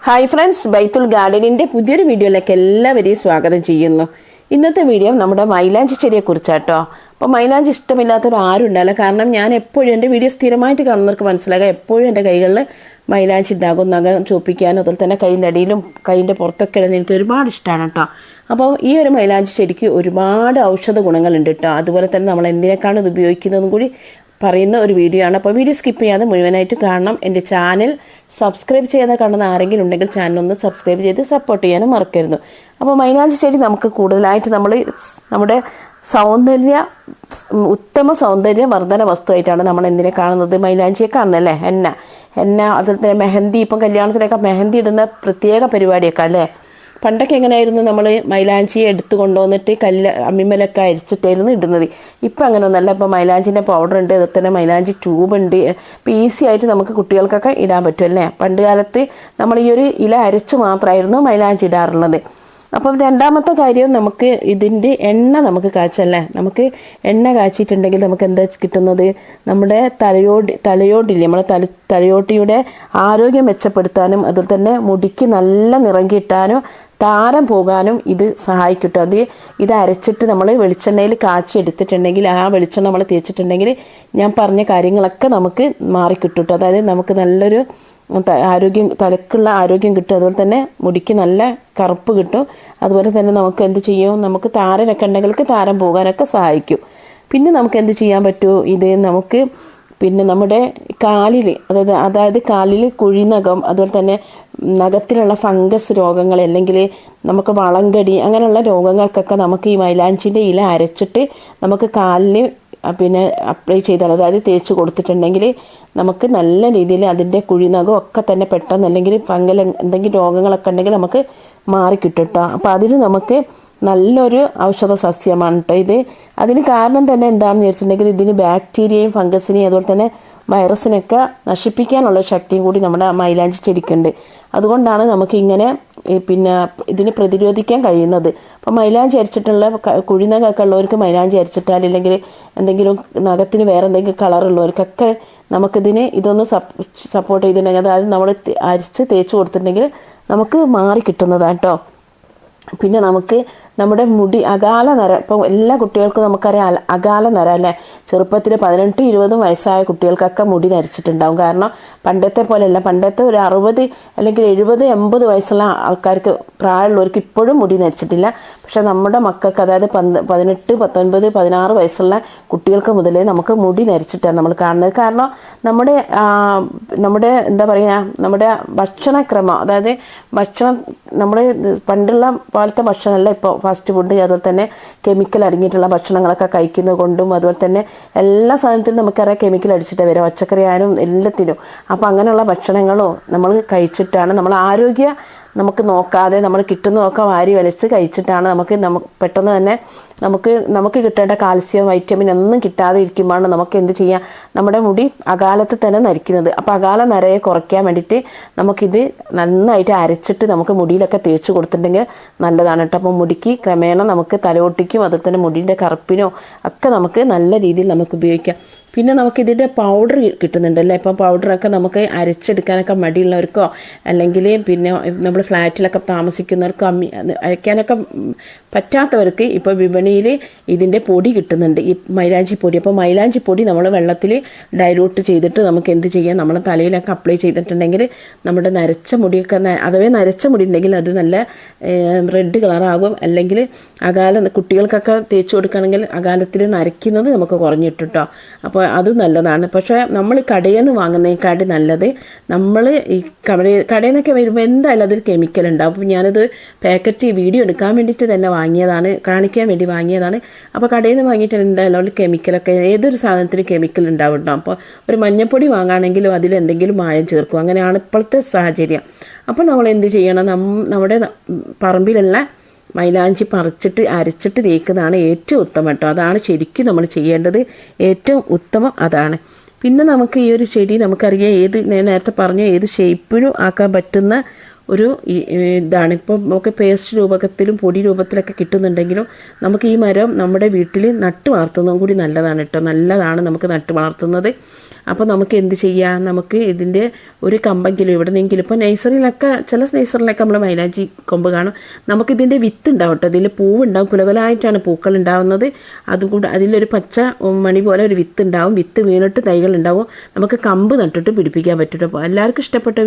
Hi friends, ബൈത്തുൽ ഗാർഡനിൻ്റെ പുതിയൊരു വീഡിയോയിലേക്ക് എല്ലാവരെയും സ്വാഗതം ചെയ്യുന്നു. ഇന്നത്തെ വീഡിയോ നമ്മുടെ മൈലാഞ്ചി ചെടിയെക്കുറിച്ചാട്ടോ. അപ്പോൾ മൈലാഞ്ചി ഇഷ്ടമില്ലാത്തവർ ആരും ഉണ്ടാവില്ല. കാരണം ഞാൻ എപ്പോഴും എൻ്റെ വീഡിയോ സ്ഥിരമായിട്ട് കാണുന്നവർക്ക് മനസ്സിലാകുക, എപ്പോഴും എൻ്റെ കൈകളിൽ മൈലാഞ്ചി ഉണ്ടാകും. നഖം ചോപ്പിക്കാനും അതുപോലെ തന്നെ കൈൻ്റെ അടിയിലും കൈൻ്റെ പുറത്തൊക്കെ ഇടുന്ന എനിക്ക് ഒരുപാട് ഇഷ്ടമാണ് കേട്ടോ. അപ്പോൾ ഈ ഒരു മൈലാഞ്ചി ചെടിക്ക് ഒരുപാട് ഔഷധ ഗുണങ്ങളുണ്ട് കേട്ടോ. അതുപോലെ തന്നെ നമ്മൾ എന്തിനേക്കാണ് ഇത് ഉപയോഗിക്കുന്നതും കൂടി പറയുന്ന ഒരു വീഡിയോ ആണ്. അപ്പോൾ വീഡിയോ സ്കിപ്പ് ചെയ്യാതെ മുഴുവനായിട്ട് കാണണം. എൻ്റെ ചാനൽ സബ്സ്ക്രൈബ് ചെയ്യാതെ കാണുന്ന ആരെങ്കിലും ഉണ്ടെങ്കിൽ ചാനലൊന്ന് സബ്സ്ക്രൈബ് ചെയ്ത് സപ്പോർട്ട് ചെയ്യാനും മറക്കരുത്. അപ്പോൾ മൈലാഞ്ചി ചെടി നമുക്ക് കൂടുതലായിട്ട് നമ്മുടെ ഉത്തമ സൗന്ദര്യ വർദ്ധന വസ്തുവായിട്ടാണ് നമ്മൾ എന്തിനെ കാണുന്നത്, മൈലാഞ്ചിയെ കാണുന്നല്ലേ. എന്ന അതുപോലെ തന്നെ മെഹന്തി, ഇപ്പം കല്യാണത്തിനൊക്കെ മെഹന്തി ഇടുന്ന പ്രത്യേക പരിപാടിയൊക്കെ അല്ലേ. പണ്ടൊക്കെ എങ്ങനെയായിരുന്നു, നമ്മൾ മൈലാഞ്ചി എടുത്ത് കൊണ്ടുവന്നിട്ട് അമ്മിമലൊക്കെ അരിച്ചിട്ടായിരുന്നു ഇടുന്നത്. ഇപ്പം അങ്ങനെയൊന്നല്ല. ഇപ്പോൾ മൈലാഞ്ചിൻ്റെ പൗഡർ ഉണ്ട്, അതുപോലെ തന്നെ മൈലാഞ്ചി ട്യൂബ് ഉണ്ട്. ഇപ്പോൾ ഈസി ആയിട്ട് നമുക്ക് കുട്ടികൾക്കൊക്കെ ഇടാൻ പറ്റും അല്ലേ. പണ്ട് കാലത്ത് നമ്മൾ ഈ ഒരു ഇല അരച്ച് മാത്രമായിരുന്നു മൈലാഞ്ചി ഇടാറുള്ളത്. അപ്പം രണ്ടാമത്തെ കാര്യം, നമുക്ക് ഇതിൻ്റെ എണ്ണ നമുക്ക് കാച്ചല്ലേ. നമുക്ക് എണ്ണ കാച്ചിട്ടുണ്ടെങ്കിൽ നമുക്ക് എന്താ കിട്ടുന്നത്, നമ്മുടെ തലയോട്ടില്ലേ, നമ്മളെ തലയോട്ടിയുടെ ആരോഗ്യം മെച്ചപ്പെടുത്താനും അതുപോലെ തന്നെ മുടിക്ക് നല്ല നിറം കിട്ടാനും താരം പോകാനും ഇത് സഹായിക്കട്ടോ. ഇത് അരച്ചിട്ട് നമ്മൾ വെളിച്ചെണ്ണയിൽ കാച്ചി എടുത്തിട്ടുണ്ടെങ്കിൽ, ആ വെളിച്ചെണ്ണ നമ്മൾ തേച്ചിട്ടുണ്ടെങ്കിൽ ഞാൻ പറഞ്ഞ കാര്യങ്ങളൊക്കെ നമുക്ക് മാറിക്കിട്ടും. അതായത് നമുക്ക് നല്ലൊരു തലക്കുള്ള ആരോഗ്യം കിട്ടും. അതുപോലെ തന്നെ മുടിക്ക് നല്ല കറുപ്പ് കിട്ടും. അതുപോലെ തന്നെ നമുക്ക് എന്ത് ചെയ്യും, നമുക്ക് താരനൊക്കെ ഉണ്ടെങ്കിൽ താരം പോകാനൊക്കെ സഹായിക്കും. പിന്നെ നമുക്ക് എന്ത് ചെയ്യാൻ പറ്റും, ഇത് നമുക്ക് പിന്നെ നമ്മുടെ കാലിൽ, അതായത് കാലിൽ കുഴിനഖം, അതുപോലെ തന്നെ നഖത്തിലുള്ള ഫംഗസ് രോഗങ്ങൾ, അല്ലെങ്കിൽ നമുക്ക് വളങ്കടി, അങ്ങനെയുള്ള രോഗങ്ങൾക്കൊക്കെ നമുക്ക് ഈ മൈലാഞ്ചിൻ്റെ ഇല അരച്ചിട്ട് നമുക്ക് കാലിൽ പിന്നെ അപ്ലൈ ചെയ്താൽ, അതായത് തേച്ച് കൊടുത്തിട്ടുണ്ടെങ്കിൽ നമുക്ക് നല്ല രീതിയിൽ അതിൻ്റെ കുഴിനഖം ഒക്കെ തന്നെ പെട്ടെന്ന്, അല്ലെങ്കിൽ ഫംഗൽ എന്തെങ്കിലും രോഗങ്ങളൊക്കെ ഉണ്ടെങ്കിൽ നമുക്ക് മാറിക്കിട്ടും കേട്ടോ. അപ്പോൾ അതിന് നമുക്ക് നല്ലൊരു ഔഷധ സസ്യമാണ് കേട്ടോ ഇത്. അതിന് കാരണം തന്നെ എന്താണെന്ന് ചോദിച്ചിട്ടുണ്ടെങ്കിൽ, ഇതിന് ബാക്ടീരിയയും ഫംഗസിനെയും അതുപോലെ തന്നെ വൈറസിനൊക്കെ നശിപ്പിക്കാനുള്ള ശക്തിയും കൂടി നമ്മുടെ മൈലാഞ്ചി ചെടിക്കുണ്ട്. അതുകൊണ്ടാണ് നമുക്ക് ഇങ്ങനെ പിന്നെ ഇതിനെ പ്രതിരോധിക്കാൻ കഴിയുന്നത്. അപ്പോൾ മൈലാഞ്ചി അരിച്ചിട്ടുള്ള കുഴിനഖമൊക്കെ ഉള്ളവർക്ക് മൈലാഞ്ചി അരിച്ചിട്ടാൽ, ഇല്ലെങ്കിൽ എന്തെങ്കിലും നഖത്തിന് വേറെ എന്തെങ്കിലും കളറുള്ളവർക്കൊക്കെ ഇതൊന്ന് സപ്പോർട്ട് ചെയ്തിട്ടുണ്ടെങ്കിൽ, അതായത് നമ്മൾ അരിച്ച് തേച്ച് കൊടുത്തിട്ടുണ്ടെങ്കിൽ നമുക്ക് മാറി കിട്ടുന്നതാണ് കേട്ടോ. പിന്നെ നമുക്ക് നമ്മുടെ മുടി അകാല നര, ഇപ്പം എല്ലാ കുട്ടികൾക്കും നമുക്കറിയാം അകാല നര അല്ലേ. ചെറുപ്പത്തിൽ 18-20 വയസ്സായ കുട്ടികൾക്കൊക്കെ മുടി നരച്ചിട്ടുണ്ടാവും. കാരണം പണ്ടത്തെ പോലെയല്ല, പണ്ടത്തെ ഒരു 60 അല്ലെങ്കിൽ 70-80 വയസ്സുള്ള ആൾക്കാർക്ക്, പ്രായമുള്ളവർക്ക് ഇപ്പോഴും മുടി നരച്ചിട്ടില്ല. പക്ഷെ നമ്മുടെ മക്കൾക്ക്, അതായത് 18, 19, 16 വയസ്സുള്ള കുട്ടികൾക്ക് മുതലേ നമുക്ക് മുടി നരച്ചിട്ടാണ് നമ്മൾ കാണുന്നത്. കാരണം നമ്മുടെ എന്താ പറയുക, നമ്മുടെ ഭക്ഷണക്രമം, അതായത് നമ്മൾ പണ്ടുള്ള പോലത്തെ ഭക്ഷണമല്ല ഇപ്പോൾ ഫാസ്റ്റ് ഫുഡ്, അതുപോലെ തന്നെ കെമിക്കൽ അടങ്ങിയിട്ടുള്ള ഭക്ഷണങ്ങളൊക്കെ കഴിക്കുന്നത് കൊണ്ടും, അതുപോലെ തന്നെ എല്ലാ സാധനത്തിലും നമുക്കറിയാം കെമിക്കൽ അടിച്ചിട്ട് വരാം, പച്ചക്കറി ആയാലും എല്ലാത്തിനും. അപ്പോൾ അങ്ങനെയുള്ള ഭക്ഷണങ്ങളോ നമ്മൾ കഴിച്ചിട്ടാണ് നമ്മൾ ആരോഗ്യം നമുക്ക് നോക്കാതെ നമ്മൾ കിട്ടുന്നതൊക്കെ വാരി വലിച്ച് കഴിച്ചിട്ടാണ് നമുക്ക് പെട്ടെന്ന് തന്നെ നമുക്ക് കിട്ടേണ്ട കാൽസ്യം, വൈറ്റമിൻ ഒന്നും കിട്ടാതെ ഇരിക്കുമ്പോഴാണ് നമുക്ക് എന്ത് ചെയ്യുക, നമ്മുടെ മുടി അകാലത്ത് തന്നെ നരയ്ക്കുന്നത്. അപ്പോൾ അകാല നരയെ കുറയ്ക്കാൻ വേണ്ടിയിട്ട് നമുക്കിത് നന്നായിട്ട് അരച്ചിട്ട് നമുക്ക് മുടിയിലൊക്കെ തേച്ച് കൊടുത്തിട്ടുണ്ടെങ്കിൽ നല്ലതാണ് കേട്ടോ. അപ്പോൾ മുടിക്ക് ക്രമേണ നമുക്ക് തലയോട്ടിക്കും അതുപോലെ തന്നെ മുടിൻ്റെ കറുപ്പിനോ ഒക്കെ നമുക്ക് നല്ല രീതിയിൽ നമുക്ക് ഉപയോഗിക്കാം. പിന്നെ നമുക്കിതിൻ്റെ പൗഡർ കിട്ടുന്നുണ്ടല്ലേ. ഇപ്പം പൗഡറൊക്കെ നമുക്ക് അരച്ചെടുക്കാനൊക്കെ മടിയുള്ളവർക്കോ, അല്ലെങ്കിൽ പിന്നെ നമ്മൾ ഫ്ലാറ്റിലൊക്കെ താമസിക്കുന്നവർക്കോ അരയ്ക്കാനൊക്കെ പറ്റാത്തവർക്ക് ഇപ്പോൾ വിപണിയിൽ ഇതിൻ്റെ പൊടി കിട്ടുന്നുണ്ട്, ഈ മൈലാഞ്ചി പൊടി. അപ്പോൾ മൈലാഞ്ചി പൊടി നമ്മൾ വെള്ളത്തിൽ ഡൈലൂട്ട് ചെയ്തിട്ട് നമുക്ക് എന്ത് ചെയ്യാം, നമ്മളെ തലയിലൊക്കെ അപ്ലൈ ചെയ്തിട്ടുണ്ടെങ്കിൽ നമ്മുടെ നരച്ച മുടിയൊക്കെ, അഥവാ നരച്ച മുടി ഉണ്ടെങ്കിൽ അത് നല്ല റെഡ് കളറാകും. അല്ലെങ്കിൽ കുട്ടികൾക്കൊക്കെ തേച്ച് കൊടുക്കുകയാണെങ്കിൽ അകാലത്തിൽ നരയ്ക്കുന്നത് നമുക്ക് കുറഞ്ഞിട്ട് കേട്ടോ. അപ്പോൾ അത് നല്ലതാണ്. പക്ഷേ നമ്മൾ കടയിൽ നിന്ന് വാങ്ങുന്നതിനേക്കാട്ടി നല്ലത് നമ്മൾ ഈ കടയിൽ നിന്നൊക്കെ വരുമ്പോൾ എന്തായാലും അതിൽ കെമിക്കൽ ഉണ്ടാവും. അപ്പോൾ ഞാനത് പാക്കറ്റ് വീഡിയോ എടുക്കാൻ വേണ്ടിയിട്ട് തന്നെ വാങ്ങിയതാണ്, കാണിക്കാൻ വേണ്ടി വാങ്ങിയതാണ്. അപ്പോൾ കടയിൽ നിന്ന് വാങ്ങിയിട്ട് എന്തായാലും അതിൽ കെമിക്കലൊക്കെ, ഏതൊരു സാധനത്തിനും കെമിക്കൽ ഉണ്ടാവും കേട്ടോ. അപ്പോൾ ഒരു മഞ്ഞപ്പൊടി വാങ്ങുകയാണെങ്കിലും അതിൽ എന്തെങ്കിലും മായം ചേർക്കും. അങ്ങനെയാണ് ഇപ്പോഴത്തെ സാഹചര്യം. അപ്പോൾ നമ്മൾ എന്ത് ചെയ്യണം, നമ്മുടെ പറമ്പിലുള്ള മൈലാഞ്ചി പറിച്ചിട്ട് അരച്ചിട്ട് തേക്കുന്നതാണ് ഏറ്റവും ഉത്തമം കേട്ടോ. അതാണ് ശരിക്കും നമ്മൾ ചെയ്യേണ്ടത്, ഏറ്റവും ഉത്തമം അതാണ്. പിന്നെ നമുക്ക് ഈ ഒരു ചെടി നമുക്കറിയാം, നേരത്തെ പറഞ്ഞ ഏത് ഷേപ്പിലും ആക്കാൻ പറ്റുന്ന ഒരു ഇതാണ്. ഇപ്പം നമുക്ക് പേസ്റ്റ് രൂപത്തിലും പൊടി രൂപത്തിലൊക്കെ കിട്ടുന്നുണ്ടെങ്കിലും നമുക്ക് ഈ മരം നമ്മുടെ വീട്ടിൽ നട്ട് വളർത്തുന്നതും കൂടി നല്ലതാണ് കേട്ടോ. നല്ലതാണ് നമുക്ക് നട്ട് വളർത്തുന്നത്. അപ്പോൾ നമുക്ക് എന്ത് ചെയ്യാം, നമുക്ക് ഇതിൻ്റെ ഒരു കമ്പെങ്കിലും ഇവിടെ നിന്നെങ്കിലും ഇപ്പോൾ നഴ്സറിയിലൊക്കെ ചില നഴ്സറിയിലൊക്കെ നമ്മൾ മൈലാഞ്ചി കൊമ്പ് കാണും. നമുക്കിതിൻ്റെ വിത്ത് ഉണ്ടാവും കേട്ടോ. ഇതിൽ പൂവുണ്ടാവും, കുലകുലായിട്ടാണ് പൂക്കൾ ഉണ്ടാവുന്നത്. അതുകൊണ്ട് അതിലൊരു പച്ച മണി പോലെ ഒരു വിത്ത് ഉണ്ടാവും. വിത്ത് വീണിട്ട് തൈകൾ ഉണ്ടാവും. നമുക്ക് കമ്പ് നട്ടിട്ട് പിടിപ്പിക്കാൻ പറ്റും. അപ്പോൾ എല്ലാവർക്കും ഇഷ്ടപ്പെട്ട